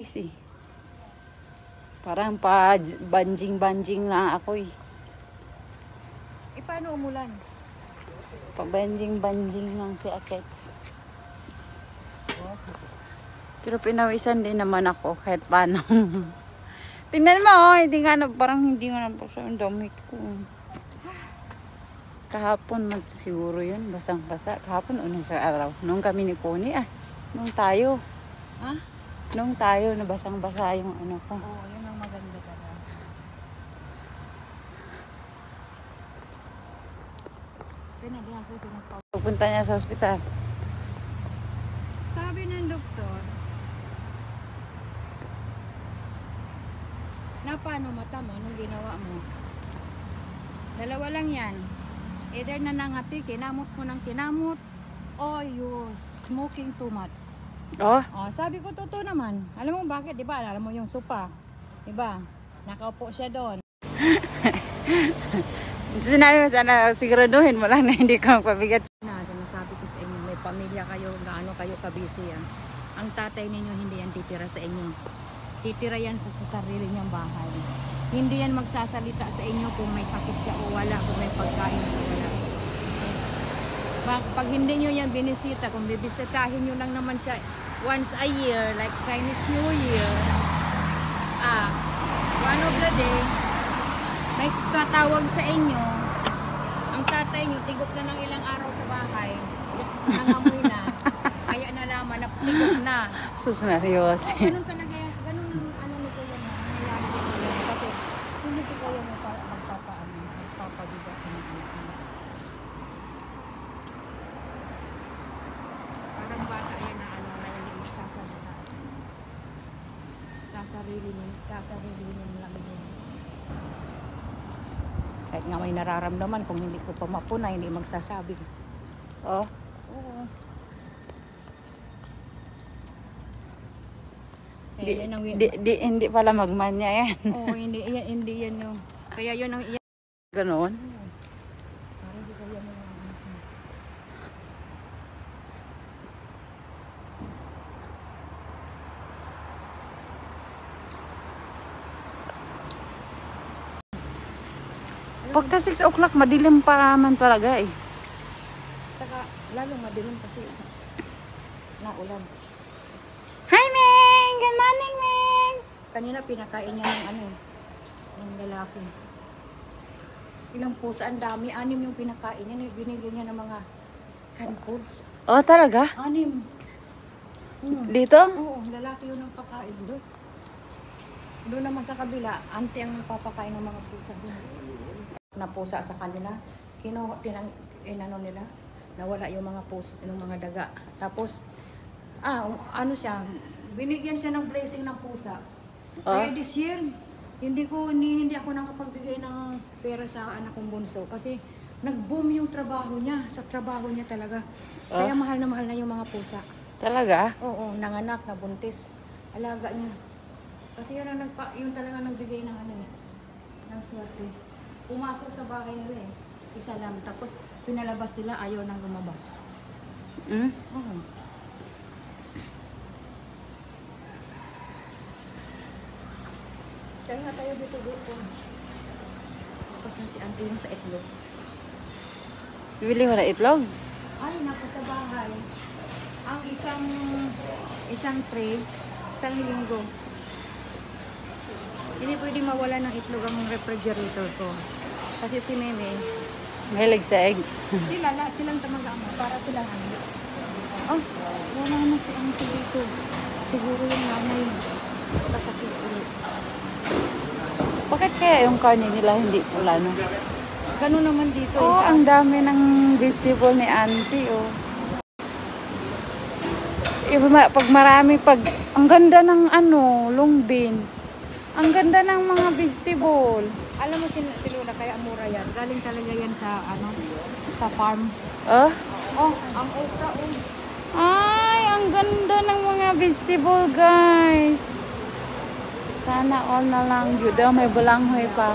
Eh. Parang pa banjing-banjing na ako eh. Eh, paano umulan? Pa banjing-banjing lang si Akets. Pero pinawisan din naman ako kahit paano. Tingnan mo, oh, hindi nga na, parang hindi nga na basa yung damit ko. Kahapon siguro yun, basang-basa. Kahapon o nung sa araw. Nung kami ni Connie, nung tayo. Ha? Nung tayo, nabasang-basa yung ano ko. Oo, yun ang maganda talaga. Pupunta niya sa ospital. Sabi ng doktor, na paano mata mo, anong ginawa mo? Dalawa lang yan. Either nanangati, kinamot mo ng kinamot, or you smoking too much. Oh? Oh, sabi ko totoo naman. Alam mo bakit, di ba? Alam mo yung sopa. Di ba? Nakaupo siya doon. Sinabi mo sana, siguraduhin mo lang na hindi ka magpabigat. Sinasabi ko sa inyo, may pamilya kayo, gaano kayo kabisi yan. Ang tatay ninyo hindi yan titira sa inyo. Titira yan sa sarili niyang bahay. Hindi yan magsasalita sa inyo kung may sakit siya o wala, kung may pagkain o wala. Pag hindi nyo yan binisita, kung bibisitahin nyo lang naman siya once a year, like Chinese New Year, one of the day, may tatawag sa inyo, ang tatay nyo, tigok na ng ilang araw sa bahay, nangamoy na, kaya nalaman na tigok na. Sus Marios. Ganun talaga yan, ganun ano nito yan, kasi hindi si kuya mo magpapabigat sa mga anak mo. Parang bata yan na ano, na hindi magsasalita. Sasarili lang din. Kahit nga may nararamdaman, kung hindi ko pa mapuna, hindi magsasabi. Oh? Oo. Hindi pala magmanya yan. Oo, hindi yan yung... Kaya yun ang... Ganon? Parang si kuya mo lang. Pagka 6 o'clock, madilim pa man talaga eh. Saka, lalo madilim kasi naulan. Hi, Ming! Good morning, Ming! Kanina pinakain niya ng ano, ng lalaki. Ilang pusa, ang dami. 6 yung pinakain niya. Binigyan niya ng mga canned foods. Oh, talaga? 6. Dito? Oo, lalaki yun ang pakain doon. Doon naman sa kabila, ante ang nagpapakain ng mga pusa doon. Na pusa sa kanila, inano nila, nawala yung mga yung mga daga. Tapos, ano siya, binigyan siya ng blessing ng pusa. Kaya this year, hindi ako nakapagbigay ng pera sa anak kong bunso kasi nag-boom yung trabaho niya, sa trabaho niya talaga. Kaya mahal na yung mga pusa. Talaga? Oo, nanganak, nabuntis. Alaga niya. Kasi yun yung talaga nagbigay ng ano, ng swerte. Pumasok sa bahay nila eh. Isa lang. Tapos pinalabas nila, ayaw nang lumabas. Oo. Kaya nga tayo dito. Tapos na si auntie yung sa itlog. Bibili mo na itlog? Ay, nako sa bahay. Ang isang tray, 1 linggo. Hindi pwede mawala ng itlog ang refrigerator ko. Kasi si Meme, Mahilig sa egg. lahat silang tamag-ama para silang ano. Oh, wala naman si auntie dito. Siguro yung nanay kasakit ulit. Bakit kaya yung karne nila hindi pula, no? Ganun naman dito. Oh, ang dami ng vegetable ni auntie, oh. Pag marami, ang ganda ng long bean. Ang ganda ng mga vegetable. Alam mo si Lola, kaya mura yan. Galing talaga yan sa sa farm. Oh? Oh, ang okra, oh. Ay, ang ganda ng mga vegetable, guys. Sana all na lang. Yun daw, may balanghoy pa.